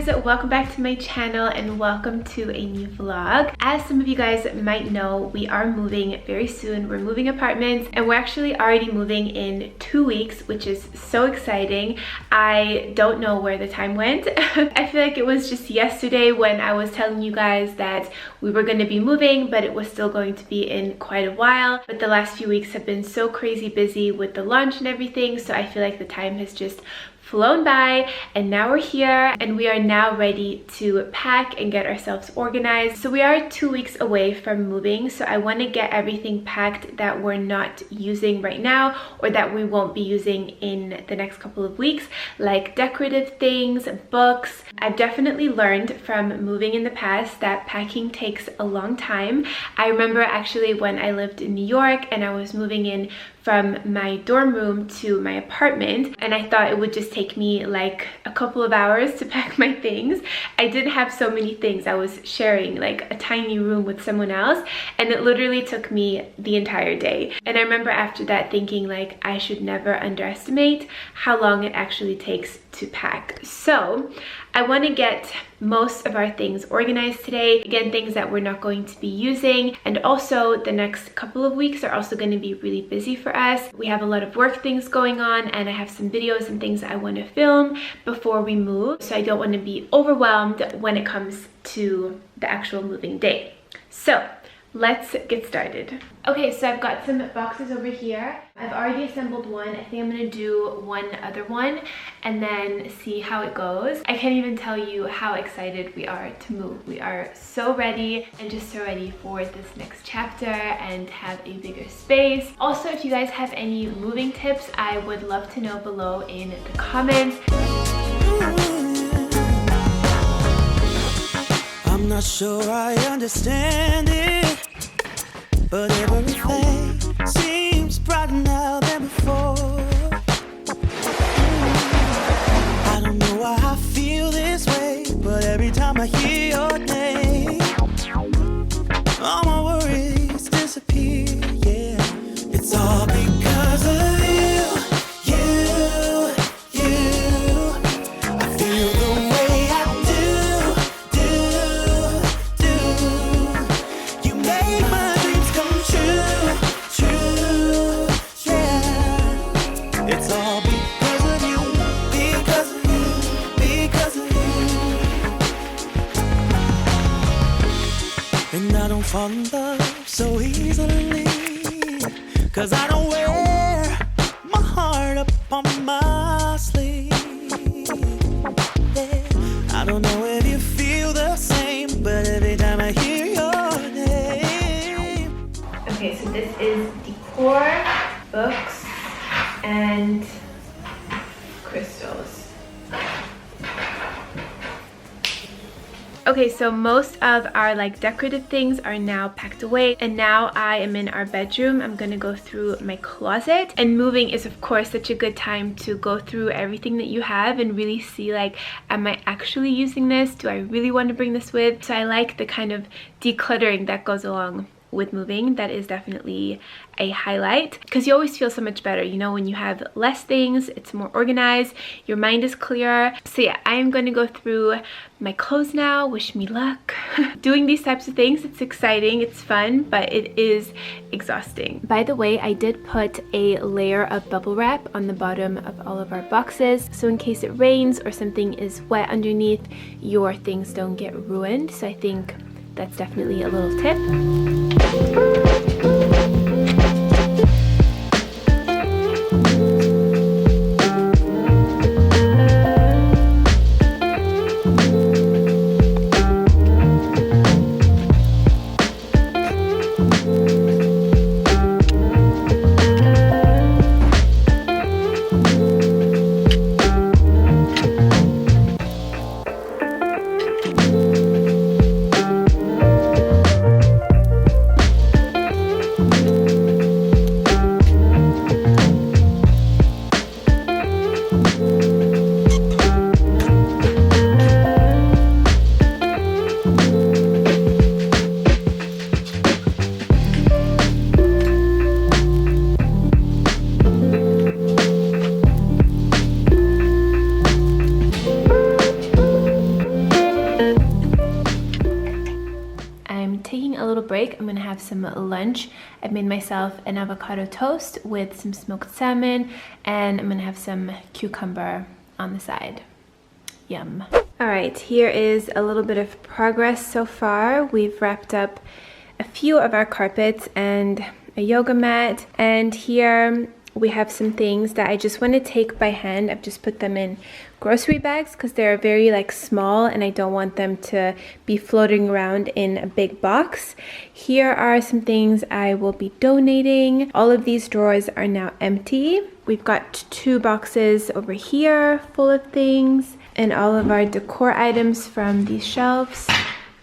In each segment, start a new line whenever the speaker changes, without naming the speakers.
guys, welcome back to my channel and welcome to a new vlog. As some of you guys might know, we are moving very soon. We're moving apartments and we're actually already moving in 2 weeks, which is so exciting. I don't know where the time went. I feel like it was just yesterday when I was telling you guys that we were going to be moving, but it was still going to be in quite a while. But the last few weeks have been so crazy busy with the launch and everything, so I feel like the time has just flown by, and now we're here and we are now ready to pack and get ourselves organized. So we are 2 weeks away from moving, so I want to get everything packed that we're not using right now or that we won't be using in the next couple of weeks, like decorative things, books. I've definitely learned from moving in the past that packing takes a long time. I remember actually when I lived in New York and I was moving in from my dorm room to my apartment, and I thought it would just take me like a couple of hours to pack my things. I didn't have so many things. I was sharing like a tiny room with someone else, and it literally took me the entire day. And I remember after that thinking like I should never underestimate how long it actually takes to pack. So I want to get most of our things organized today. Again, things that we're not going to be using. And also the next couple of weeks are also going to be really busy for us. We have a lot of work things going on, and I have some videos and things I want to film before we move. So I don't want to be overwhelmed when it comes to the actual moving day. So let's get started. Okay, so I've got some boxes over here. I've already assembled one. I think I'm gonna do one other one and then see how it goes. I can't even tell you how excited we are to move. We are so ready and just so ready for this next chapter and have a bigger space. Also, if you guys have any moving tips, I would love to know below in the comments.
I'm not sure I understand it, but everything seems brighter now than before. I don't know why I feel this way, but every time I hear your name, all my worries disappear, yeah. It's all because of you. I feel the way I do. You make my dreams come true, yeah. It's all because of you, because of you, because of you. And I don't fall in love so easily, 'cause I don't wear my heart up on my sleeve, yeah. I don't know if you feel the same, but every time I hear your name.
Okay, so this is decor, books, and crystals. Okay, so most of our like decorative things are now packed away, and now I am in our bedroom. I'm gonna go through my closet, and moving is of course such a good time to go through everything that you have and really see like, am I actually using this? Do I really want to bring this with? So I like the kind of decluttering that goes along with moving. That is definitely a highlight, because you always feel so much better, you know, when you have less things. It's more organized, your mind is clear. So yeah, I am going to go through my clothes now. Wish me luck. Doing these types of things, it's exciting, it's fun, but it is exhausting. By the way, I did put a layer of bubble wrap on the bottom of all of our boxes, so in case it rains or something is wet underneath, your things don't get ruined. So I think that's definitely a little tip. break, I'm gonna have some lunch. I made myself an avocado toast with some smoked salmon, and I'm gonna have some cucumber on the side. Yum. All right, here is a little bit of progress so far. We've wrapped up a few of our carpets and a yoga mat, and here we have some things that I just want to take by hand. I've just put them in grocery bags because they're very like small and I don't want them to be floating around in a big box. Here are some things I will be donating. All of these drawers are now empty. We've got 2 boxes over here full of things, and all of our decor items from these shelves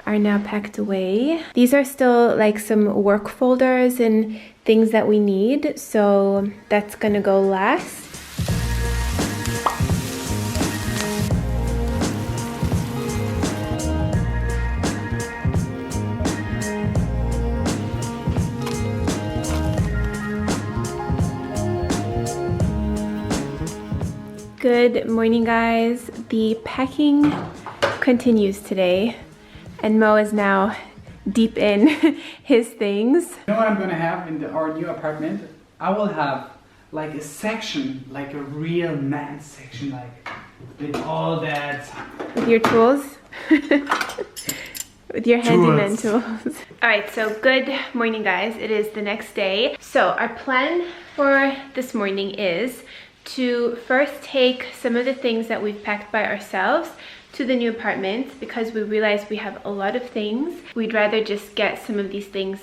are now packed away. These are still like some work folders and things that we need, so that's gonna go last. Good morning, guys. The packing continues today, and Mo is now deep in his things.
You know what I'm gonna have in our new apartment? I will have like a section, like a real man section, like with all that.
With your tools? With your handyman tools. All right, so good morning, guys. It is the next day. So our plan for this morning is to first take some of the things that we've packed by ourselves to the new apartment, because we realized we have a lot of things. We'd rather just get some of these things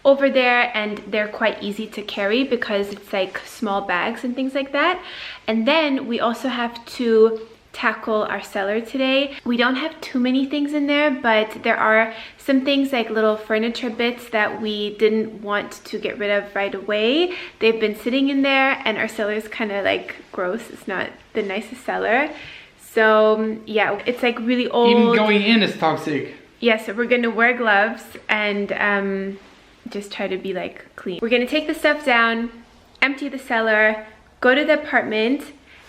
over there, and they're quite easy to carry because it's like small bags and things like that. And then we also have to tackle our cellar today. We don't have too many things in there, but there are some things like little furniture bits that we didn't want to get rid of right away. They've been sitting in there, and our cellar is kind of like gross. It's not the nicest cellar. So yeah, it's like really old.
Even going in is toxic.
Yeah, so we're gonna wear gloves and just try to be like clean. We're gonna take the stuff down, empty the cellar, go to the apartment,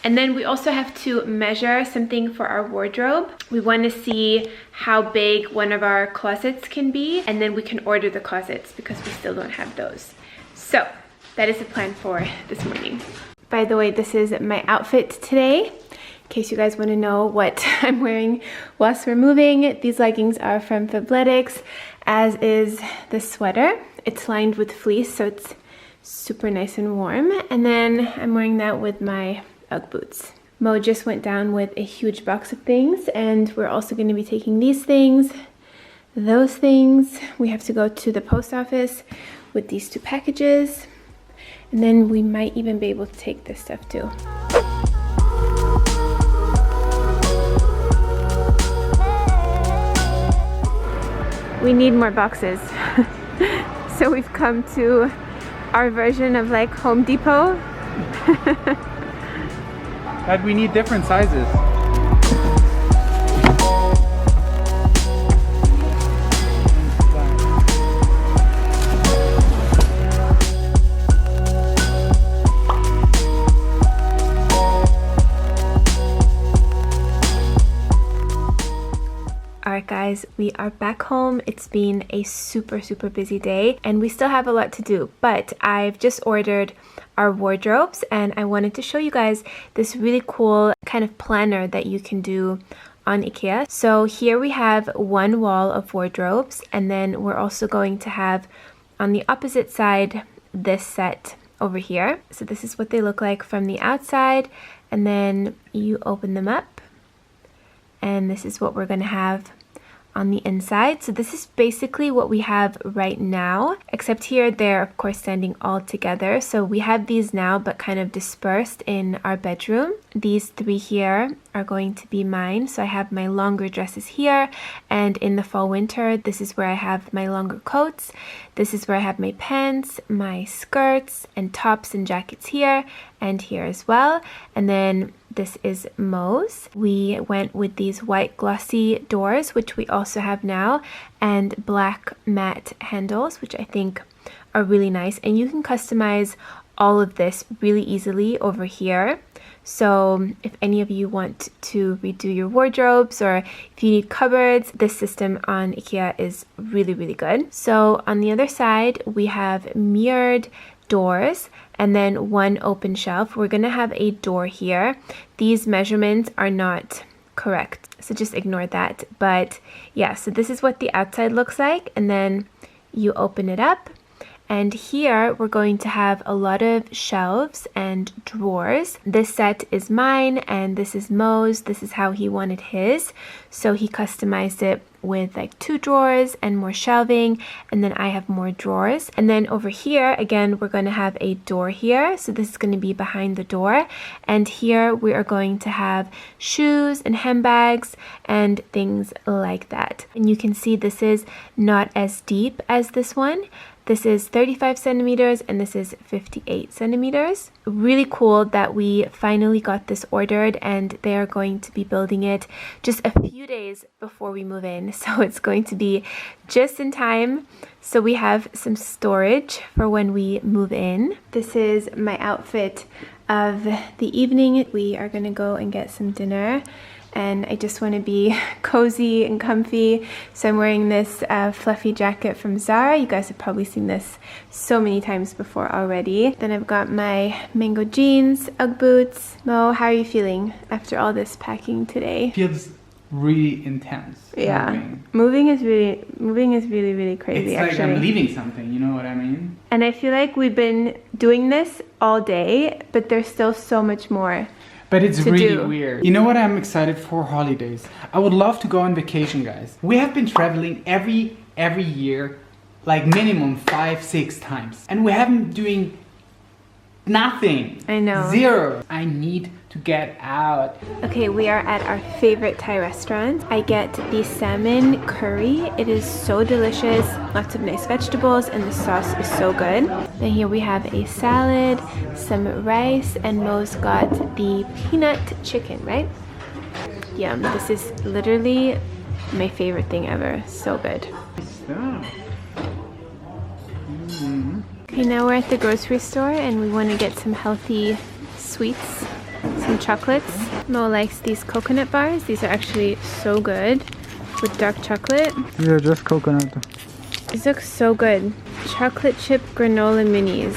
and then we also have to measure something for our wardrobe. We want to see how big one of our closets can be, and then we can order the closets because we still don't have those. So that is the plan for this morning. By the way, this is my outfit today, in case you guys want to know what I'm wearing whilst we're moving. These leggings are from Fabletics, as is this sweater. It's lined with fleece, so it's super nice and warm. And then I'm wearing that with my Ugg boots. Mo just went down with a huge box of things, and we're also going to be taking these things, those things. We have to go to the post office with these 2 packages, and then we might even be able to take this stuff too. We need more boxes. So we've come to our version of like Home Depot.
But we need different sizes.
Alright guys, we are back home. It's been a super busy day and we still have a lot to do, but I've just ordered our wardrobes and I wanted to show you guys this really cool kind of planner that you can do on IKEA. So here we have one wall of wardrobes, and then we're also going to have on the opposite side this set over here. So this is what they look like from the outside, and then you open them up and this is what we're going to have on the inside. So this is basically what we have right now, except here they're of course standing all together. So we have these now but kind of dispersed in our bedroom. These 3 here are going to be mine. So I have my longer dresses here, and in the fall winter this is where I have my longer coats. This is where I have my pants, my skirts and tops and jackets here and here as well. And then this is Mo's. We went with these white glossy doors, which we also have now, and black matte handles, which I think are really nice. And you can customize all of this really easily over here. So if any of you want to redo your wardrobes or if you need cupboards, this system on IKEA is really, really good. So on the other side, we have mirrored doors and then one open shelf. We're gonna have a door here. These measurements are not correct, so just ignore that. But yeah, so this is what the outside looks like, and then you open it up. And here we're going to have a lot of shelves and drawers. This set is mine and this is Mo's. This is how he wanted his. So he customized it with like 2 drawers and more shelving, and then I have more drawers. And then over here, again, we're going to have a door here. So this is going to be behind the door. And here we are going to have shoes and handbags and things like that. And you can see this is not as deep as this one. This is 35 centimeters and this is 58 centimeters. Really cool that we finally got this ordered, and they are going to be building it just a few days before we move in. So it's going to be just in time. So we have some storage for when we move in. This is my outfit of the evening. We are gonna go and get some dinner, and I just want to be cozy and comfy. So I'm wearing this fluffy jacket from Zara. You guys have probably seen this so many times before already. Then I've got my mango jeans, Ugg boots. Mo, how are you feeling after all this packing today?
Feels really intense.
Yeah, moving is really crazy.
It's like
actually.
I'm leaving something, you know what I mean?
And I feel like we've been doing this all day, but there's still so much more.
But it's really weird. You know what I'm excited for? Holidays. I would love to go on vacation, guys. We have been traveling every year, like minimum 5-6 times. And we haven't doing nothing.
I know.
0. I need to get out.
Okay, we are at our favorite Thai restaurant. I get the salmon curry. It is so delicious. Lots of nice vegetables, and the sauce is so good. Then here we have a salad, some rice, and Mo's got the peanut chicken, right? Yum. This is literally my favorite thing ever. So good. Okay, now we're at the grocery store and we want to get some healthy sweets, some chocolates. Mo likes these coconut bars. These are actually so good with dark chocolate.
Yeah, just coconut.
These look so good. Chocolate chip granola minis.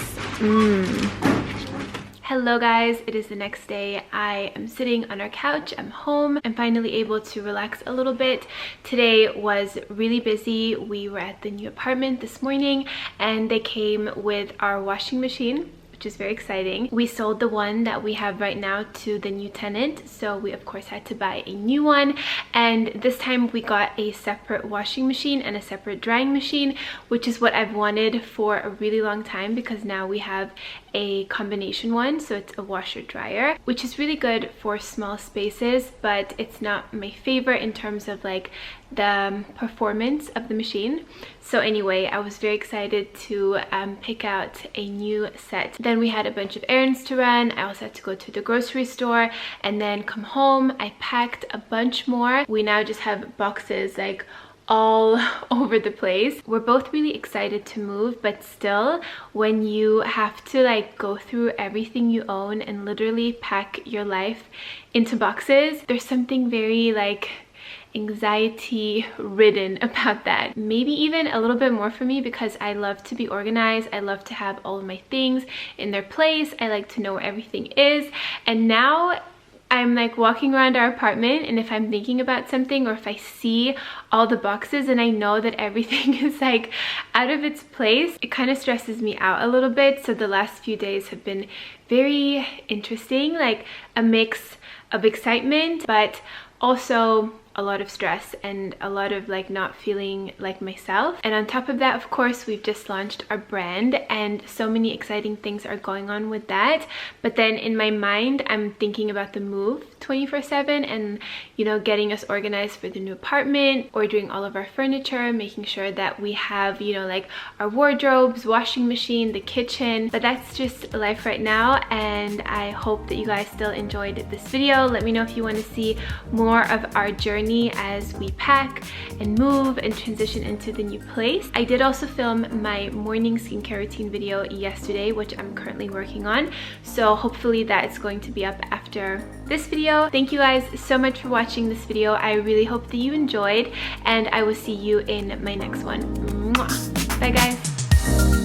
Hello guys, it is the next day. I am sitting on our couch. I'm home. I'm finally able to relax a little bit. Today was really busy. We were at the new apartment this morning and they came with our washing machine, which is very exciting. We sold the one that we have right now to the new tenant, so we of course had to buy a new one, and this time we got a separate washing machine and a separate drying machine, which is what I've wanted for a really long time, because now we have a combination one, so it's a washer dryer, which is really good for small spaces, but it's not my favorite in terms of like the performance of the machine. So anyway, I was very excited to pick out a new set. Then we had a bunch of errands to run. I also had to go to the grocery store and then come home. I packed a bunch more. We now just have boxes like all over the place. We're both really excited to move, but still, when you have to like go through everything you own and literally pack your life into boxes, there's something very like anxiety ridden about that. Maybe even a little bit more for me, because I love to be organized. I love to have all of my things in their place. I like to know where everything is. And now I'm like walking around our apartment, and if I'm thinking about something, or if I see all the boxes and I know that everything is like out of its place, it kind of stresses me out a little bit. So the last few days have been very interesting, like a mix of excitement, but also a lot of stress and a lot of like not feeling like myself. And on top of that, of course, we've just launched our brand and so many exciting things are going on with that. But then in my mind, I'm thinking about the move 24/7 and, you know, getting us organized for the new apartment, ordering all of our furniture, making sure that we have, you know, like our wardrobes, washing machine, the kitchen. But that's just life right now, and I hope that you guys still enjoyed this video. Let me know if you want to see more of our journey journey as we pack and move and transition into the new place. I did also film my morning skincare routine video yesterday, which I'm currently working on, so hopefully that is going to be up after this video. Thank you guys so much for watching this video. I really hope that you enjoyed, and I will see you in my next one. Mwah. Bye guys.